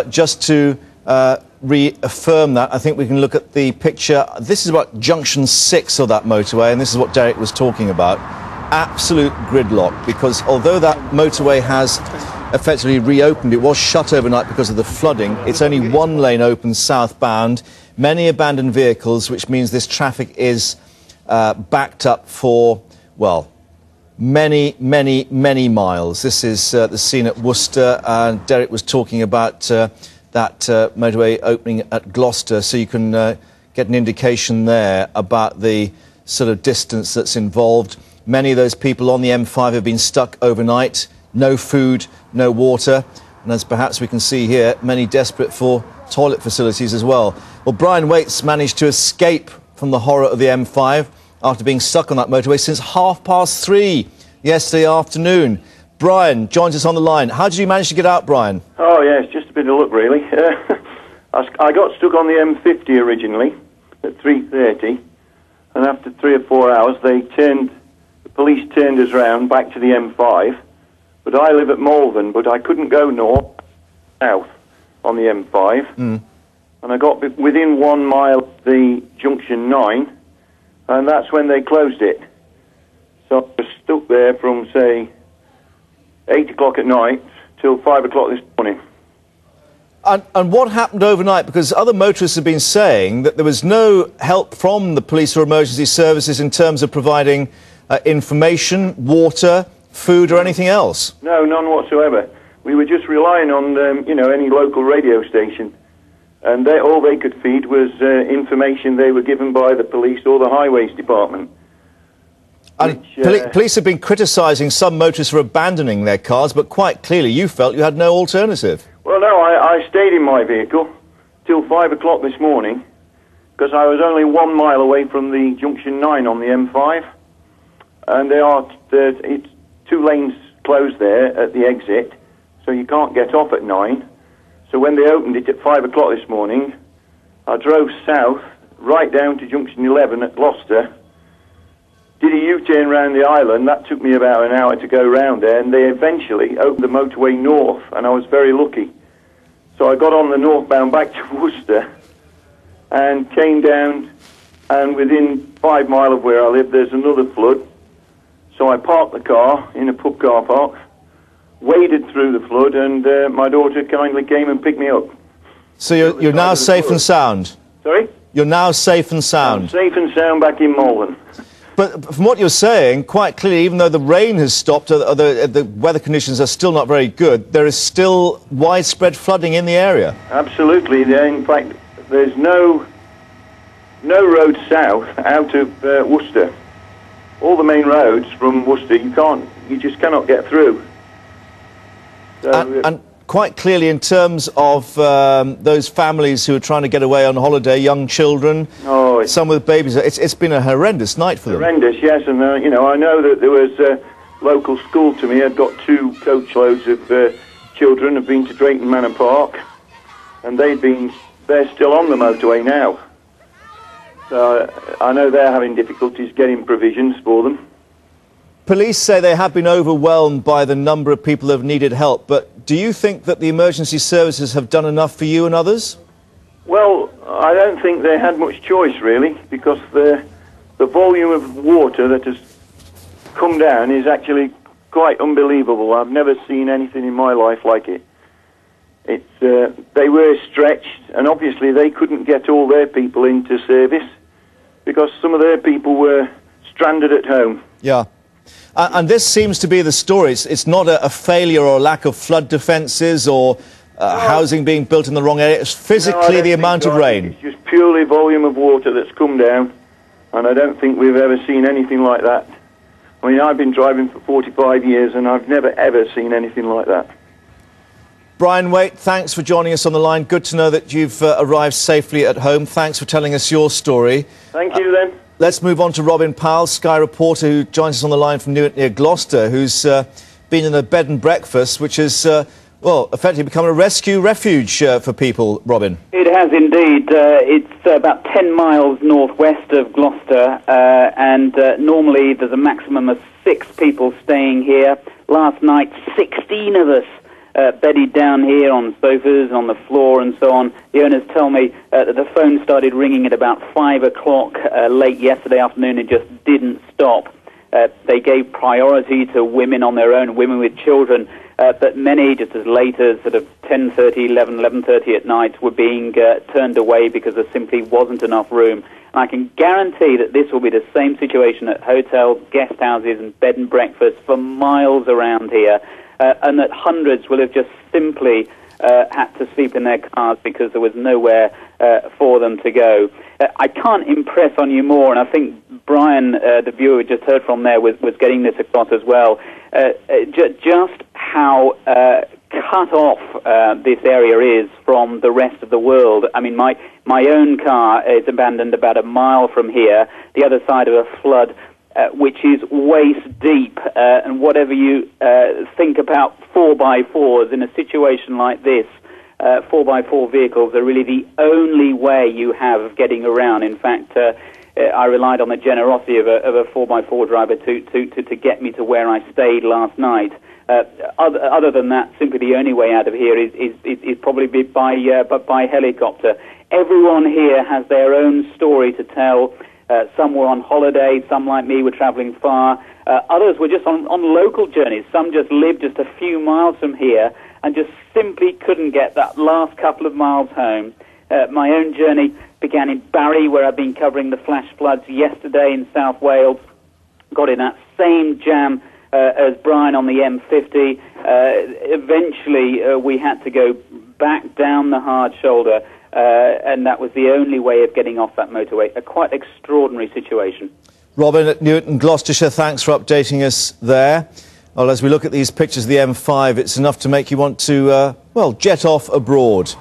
Just to reaffirm that, I think we can look at the picture. This is about junction 6 of that motorway, and this is what Derek was talking about. Absolute gridlock, because although that motorway has effectively reopened, it was shut overnight because of the flooding. It's only one lane open southbound, many abandoned vehicles, which means this traffic is backed up for, well, many miles. This is the scene at Worcester, and Derek was talking about that motorway opening at Gloucester, so you can get an indication there about the sort of distance that's involved. Many of those people on the M5 have been stuck overnight, no food, no water, and as perhaps we can see here, many desperate for toilet facilities as well. Well, Brian Waite's managed to escape from the horror of the M5 after being stuck on that motorway since 3:30 yesterday afternoon. Brian joins us on the line. How did you manage to get out, Brian? Oh, yeah, it's just a bit of luck, really. I got stuck on the M50 originally at 3:30, and after 3 or 4 hours, the police turned us round back to the M5. But I live at Malvern, but I couldn't go south on the M5. And I got within 1 mile of the junction 9, and that's when they closed it. So I was stuck there from, say, 8 o'clock at night till 5 o'clock this morning. And what happened overnight? Because other motorists have been saying that there was no help from the police or emergency services in terms of providing information, water, food or anything else. No, none whatsoever. We were just relying on, you know, any local radio station. And all they could feed was information they were given by the police or the highways department. And police have been criticising some motorists for abandoning their cars, but quite clearly you felt you had no alternative. Well, no, I stayed in my vehicle till 5 o'clock this morning because I was only 1 mile away from the junction 9 on the M5. And it's 2 lanes closed there at the exit, so you can't get off at 9. So when they opened it at 5 o'clock this morning, I drove south right down to junction 11 at Gloucester, did a U-turn round the island. That took me about an hour to go round there, and they eventually opened the motorway north, and I was very lucky. So I got on the northbound back to Worcester and came down, and within 5 miles of where I live, there's another flood. So I parked the car in a pub car park, waded through the flood, and my daughter kindly came and picked me up. So you're now safe and sound? Sorry? You're now safe and sound? I'm safe and sound back in Malvern. But from what you're saying, quite clearly, even though the rain has stopped, the weather conditions are still not very good, there is still widespread flooding in the area. Absolutely. In fact, there's no road south out of Worcester. All the main roads from Worcester, you just cannot get through. So, and quite clearly, in terms of those families who are trying to get away on holiday, young children, some with babies, it's been a horrendous night for them. Horrendous, yes, and you know, I know that there was a local school to me. I've got 2 coachloads of children have been to Drayton Manor Park, and they're still on the motorway now. So I know they're having difficulties getting provisions for them. Police say they have been overwhelmed by the number of people who have needed help, but do you think that the emergency services have done enough for you and others? Well, I don't think they had much choice, really, because the volume of water that has come down is actually quite unbelievable. I've never seen anything in my life like it. They were stretched, and obviously they couldn't get all their people into service because some of their people were stranded at home. Yeah. And this seems to be the story. It's not a failure or a lack of flood defences or housing being built in the wrong area. It's physically the amount of rain. It's just purely volume of water that's come down, and I don't think we've ever seen anything like that. I mean, I've been driving for 45 years, and I've never, ever seen anything like that. Brian Waite, thanks for joining us on the line. Good to know that you've arrived safely at home. Thanks for telling us your story. Thank you, then. Let's move on to Robin Powell, Sky reporter, who joins us on the line from near Gloucester, who's been in a bed and breakfast, which has, well, effectively become a rescue refuge for people, Robin. It has indeed. It's about 10 miles northwest of Gloucester, and normally there's a maximum of 6 people staying here. Last night, 16 of us bedded down here on sofas, on the floor and so on. The owners tell me that the phone started ringing at about 5 o'clock late yesterday afternoon and just didn't stop. They gave priority to women on their own, women with children, but many, just as late as sort of 10:30, 11:30 at night, were being turned away because there simply wasn't enough room. And I can guarantee that this will be the same situation at hotels, guest houses and bed and breakfasts for miles around here, and that hundreds will have just simply had to sleep in their cars because there was nowhere for them to go. I can't impress on you more, and I think Brian, the viewer we just heard from there, was getting this across as well, just how cut off this area is from the rest of the world. I mean, my own car is abandoned about a mile from here, the other side of a flood, which is waist deep, and whatever you think about 4x4s in a situation like this, 4x4 vehicles are really the only way you have of getting around. In fact, I relied on the generosity of a 4x4 driver to get me to where I stayed last night. Other than that, simply the only way out of here is probably by helicopter. Everyone here has their own story to tell. Some were on holiday, some like me were travelling far. Others were just on local journeys. Some just lived just a few miles from here and just simply couldn't get that last couple of miles home. My own journey began in Barry, where I've been covering the flash floods yesterday in South Wales. Got in that same jam as Brian on the M50. Eventually, we had to go back down the hard shoulder, and that was the only way of getting off that motorway. A quite extraordinary situation. Robin at Newton, Gloucestershire, thanks for updating us there. Well, as we look at these pictures of the M5, it's enough to make you want to, well, jet off abroad.